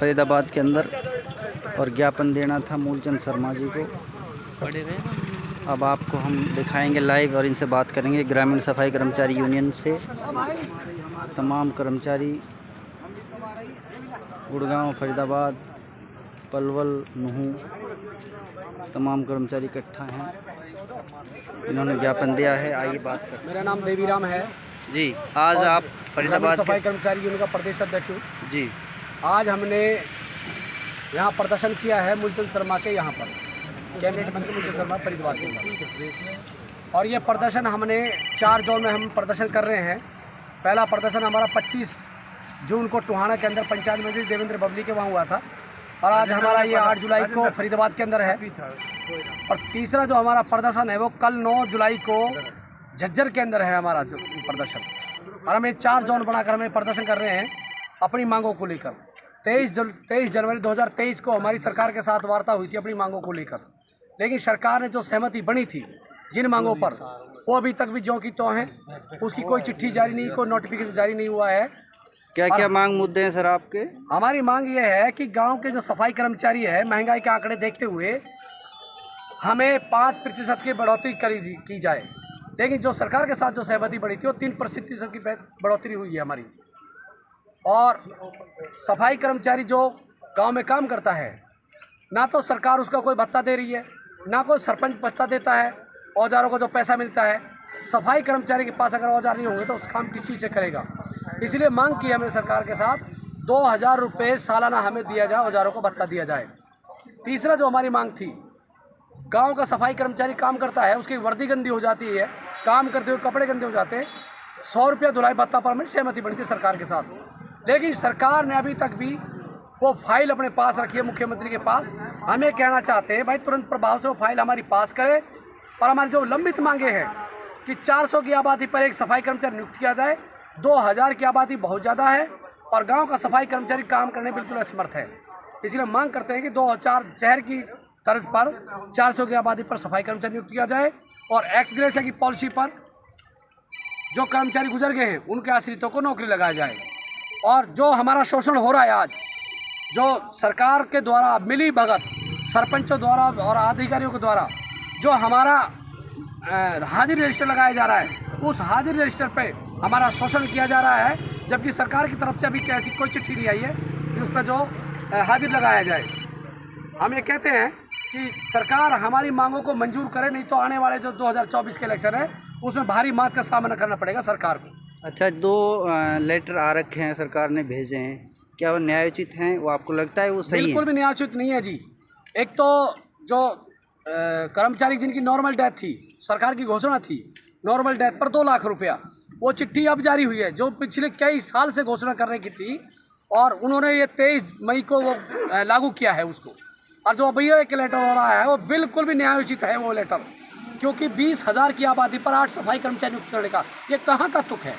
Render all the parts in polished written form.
फरीदाबाद के अंदर और ज्ञापन देना था मूलचंद शर्मा जी को। अब आपको हम दिखाएंगे लाइव और इनसे बात करेंगे। ग्रामीण सफाई कर्मचारी यूनियन से तमाम कर्मचारी गुड़गांव, फरीदाबाद, पलवल, नूहू तमाम कर्मचारी इकट्ठा हैं। इन्होंने ज्ञापन दिया है। आइए बात करते हैं। मेरा नाम देवीराम है जी। आज आप फरीदाबाद सफाई कर्मचारी यूनियन का प्रदेश अध्यक्ष हूँ जी। आज हमने यहाँ प्रदर्शन किया है मूलचंद शर्मा के यहाँ पर, कैबिनेट मंत्री मूलचंद शर्मा फरीदाबाद के अंदर। और ये प्रदर्शन हमने 4 जोन में हम प्रदर्शन कर रहे हैं। पहला प्रदर्शन हमारा 25 जून को टोहाना के अंदर पंचायत मंत्री देवेंद्र बबली के वहाँ हुआ था, और आज हमारा ये 8 जुलाई को फरीदाबाद के अंदर है। और तीसरा जो हमारा प्रदर्शन है वो कल 9 जुलाई को झज्जर के अंदर है हमारा जो प्रदर्शन। और हम 4 जोन बनाकर हमें प्रदर्शन कर रहे हैं अपनी मांगों को लेकर। 23 जनवरी 2023 को हमारी सरकार के साथ वार्ता हुई थी अपनी मांगों को लेकर, लेकिन सरकार ने जो सहमति बनी थी जिन मांगों पर, वो अभी तक भी ज्यों की त्यों है। उसकी कोई चिट्ठी जारी नहीं, कोई नोटिफिकेशन जारी नहीं हुआ है। क्या क्या मांग मुद्दे हैं सर आपके? हमारी मांग ये है कि गांव के जो सफाई कर्मचारी है, महंगाई के आंकड़े देखते हुए हमें 5% की बढ़ोतरी की जाए। लेकिन जो सरकार के साथ जो सहमति बढ़ी थी वो 3% की बढ़ोतरी हुई है हमारी। और सफाई कर्मचारी जो गांव में काम करता है, ना तो सरकार उसका कोई भत्ता दे रही है, ना कोई सरपंच भत्ता देता है। औजारों को जो पैसा मिलता है, सफाई कर्मचारी के पास अगर औजार नहीं होंगे तो उस काम किसी से करेगा। इसलिए मांग की हमने सरकार के साथ 2000 रुपये सालाना हमें दिया जाए, औजारों को भत्ता दिया जाए। तीसरा जो हमारी मांग थी, गांव का सफाई कर्मचारी काम करता है, उसकी वर्दी गंदी हो जाती है, काम करते हुए कपड़े गंदे हो जाते हैं, 100 रुपया धुलाई भत्ता पर हमें सहमति बनी थी सरकार के साथ। लेकिन सरकार ने अभी तक भी वो फाइल अपने पास रखी है मुख्यमंत्री के पास। हमें कहना चाहते हैं भाई तुरंत प्रभाव से वो फाइल हमारी पास करे, और हमारी जो लंबित मांगे हैं कि 400 की आबादी पर एक सफाई कर्मचारी नियुक्त किया जाए। 2000 की आबादी बहुत ज़्यादा है और गांव का सफाई कर्मचारी काम करने बिल्कुल असमर्थ है। इसलिए मांग करते हैं कि 2004 शहर की तर्ज पर 400 की आबादी पर सफाई कर्मचारी नियुक्त किया जाए, और एक्स ग्रेशिया की पॉलिसी पर जो कर्मचारी गुजर गए हैं उनके आश्रितों को नौकरी लगाया जाए। और जो हमारा शोषण हो रहा है आज, जो सरकार के द्वारा मिली भगत सरपंचों द्वारा और अधिकारियों के द्वारा जो हमारा हाजिर रजिस्टर लगाया जा रहा है, उस हाजिर रजिस्टर पे हमारा शोषण किया जा रहा है, जबकि सरकार की तरफ से अभी ऐसी कोई चिट्ठी नहीं आई है कि उस पर जो हाजिर लगाया जाए। हम ये कहते हैं कि सरकार हमारी मांगों को मंजूर करे, नहीं तो आने वाले जो 2024 के इलेक्शन है उसमें भारी मात का सामना करना पड़ेगा सरकार को। अच्छा, 2 लेटर आ रखे हैं, सरकार ने भेजे हैं, क्या वो न्यायोचित हैं? वो आपको लगता है वो सही है? बिल्कुल भी न्यायोचित नहीं है जी। एक तो जो कर्मचारी जिनकी नॉर्मल डेथ थी, सरकार की घोषणा थी नॉर्मल डेथ पर 2 लाख रुपया, वो चिट्ठी अब जारी हुई है जो पिछले कई साल से घोषणा करने की थी, और उन्होंने ये 23 मई को वो लागू किया है उसको। और जो अभी एक लेटर हो रहा है वो बिल्कुल भी न्यायोचित है वो लेटर, क्योंकि 20,000 की आबादी पर 8 सफाई कर्मचारी नियुक्त करने का ये कहाँ का तुक है?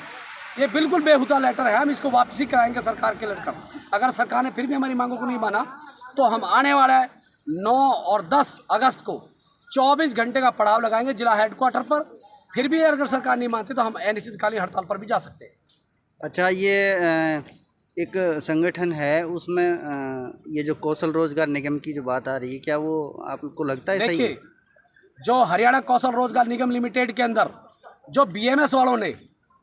ये बिल्कुल बेहुदा लेटर है। हम इसको वापसी कराएंगे सरकार के लेटर। अगर सरकार ने फिर भी हमारी मांगों को नहीं माना तो हम आने वाला 9 और 10 अगस्त को 24 घंटे का पड़ाव लगाएंगे जिला हेडक्वार्टर पर। फिर भी अगर सरकार नहीं मानती तो हम अनिश्चितकालीन हड़ताल पर भी जा सकते हैं। अच्छा, ये एक संगठन है, उसमें ये जो कौशल रोजगार निगम की जो बात आ रही है, क्या वो आपको लगता है सही है? देखिए, जो हरियाणा कौशल रोजगार निगम लिमिटेड के अंदर जो BMS वालों ने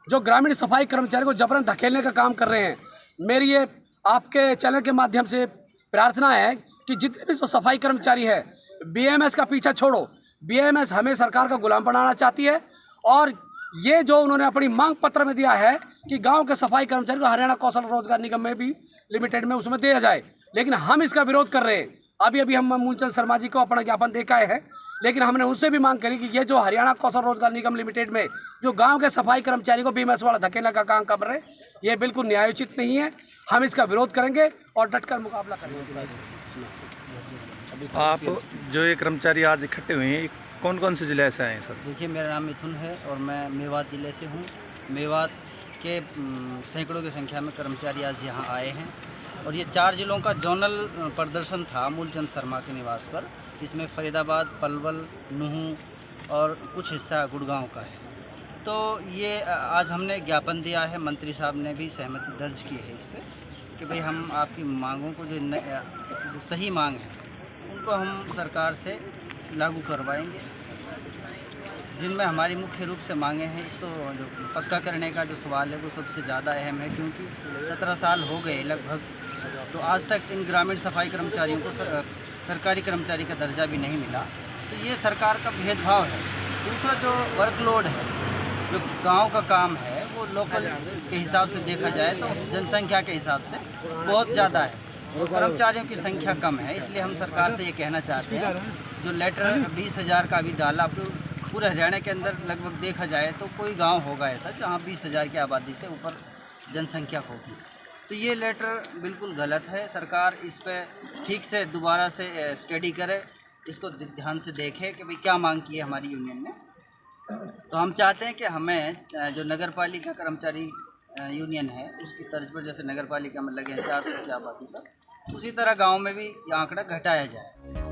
जो ग्रामीण सफाई कर्मचारी को जबरन धकेलने का काम कर रहे हैं, मेरी ये आपके चैनल के माध्यम से प्रार्थना है कि जितने भी जो सफाई कर्मचारी है, BMS का पीछा छोड़ो। BMS हमें सरकार का गुलाम बनाना चाहती है, और ये जो उन्होंने अपनी मांग पत्र में दिया है कि गांव के सफाई कर्मचारी को हरियाणा कौशल रोजगार निगम में भी लिमिटेड में उसमें दिया जाए, लेकिन हम इसका विरोध कर रहे हैं। अभी हम मूलचंद शर्मा जी को अपना ज्ञापन दे के आए हैं, लेकिन हमने उनसे भी मांग करी कि ये जो हरियाणा कौशल रोजगार निगम लिमिटेड में जो गांव के सफाई कर्मचारी को BMS वाला धकेलने का काम कर रहे, ये बिल्कुल न्यायोचित नहीं है। हम इसका विरोध करेंगे और डटकर मुकाबला करेंगे। आप जो ये कर्मचारी आज इकट्ठे हुए हैं, कौन कौन से जिले से आए हैं सर? देखिए, मेरा नाम मिथुन है और मैं मेवात ज़िले से हूँ। मेवात के सैकड़ों की संख्या में कर्मचारी आज यहाँ आए हैं, और ये 4 जिलों का जोनल प्रदर्शन था मूलचंद शर्मा के निवास पर। इसमें फरीदाबाद, पलवल, नूहू और कुछ हिस्सा गुड़गांव का है। तो ये आज हमने ज्ञापन दिया है, मंत्री साहब ने भी सहमति दर्ज की है इस पर। कि भाई हम आपकी मांगों को जो सही मांग है उनको हम सरकार से लागू करवाएंगे। जिनमें हमारी मुख्य रूप से मांगे हैं, तो जो पक्का करने का जो सवाल है वो सबसे ज़्यादा अहम है, क्योंकि 17 साल हो गए लगभग, तो आज तक इन ग्रामीण सफाई कर्मचारियों को सरकारी कर्मचारी का दर्जा भी नहीं मिला। तो ये सरकार का भेदभाव है। दूसरा जो वर्कलोड है, जो गांव का काम है, वो लोकल के हिसाब से देखा जाए तो जनसंख्या के हिसाब से बहुत ज़्यादा है और कर्मचारियों की संख्या कम है। इसलिए हम सरकार से ये कहना चाहते हैं, जो लेटर 20,000 का भी डाला, पूरे हरियाणा के अंदर लगभग देखा जाए तो कोई गांव होगा ऐसा जहां 20,000 की आबादी से ऊपर जनसंख्या होगी। तो ये लेटर बिल्कुल गलत है। सरकार इस पे ठीक से दोबारा से स्टडी करे, इसको ध्यान से देखे कि भाई क्या मांग की है हमारी यूनियन ने। तो हम चाहते हैं कि हमें जो नगर पालिका कर्मचारी यूनियन है उसकी तर्ज पर, जैसे नगर पालिका में लगे हैं 400 की आबादी पर, उसी तरह गाँव में भी ये आंकड़ा घटाया जाए।